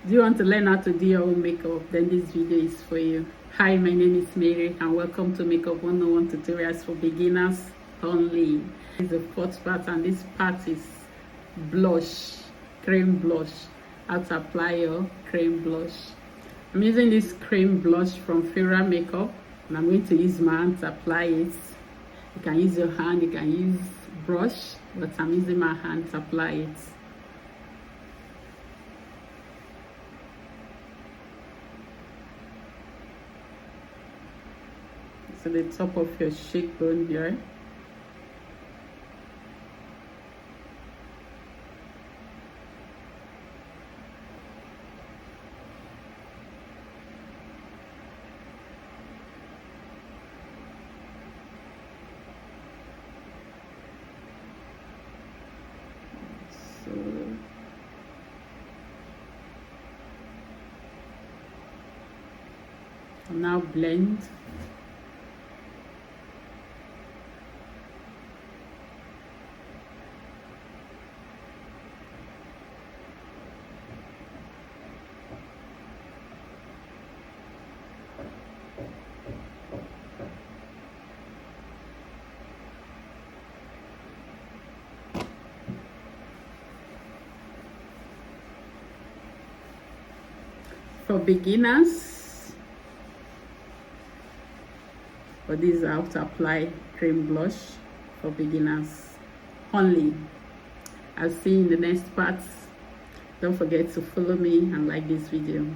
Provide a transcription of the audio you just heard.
Do you want to learn how to do your own makeup? Then this video is for you. Hi, my name is Mary and welcome to Makeup 101 Tutorials for Beginners Only. This is the fourth part and this part is blush, cream blush. How to apply your cream blush. I'm using this cream blush from Fira Makeup and I'm going to use my hand to apply it. You can use your hand, you can use brush, but I'm using my hand to apply it. So the top of your cheekbone here. Now blend. For beginners, for this is how to apply cream blush for beginners only. I'll see you in the next part. Don't forget to follow me and like this video.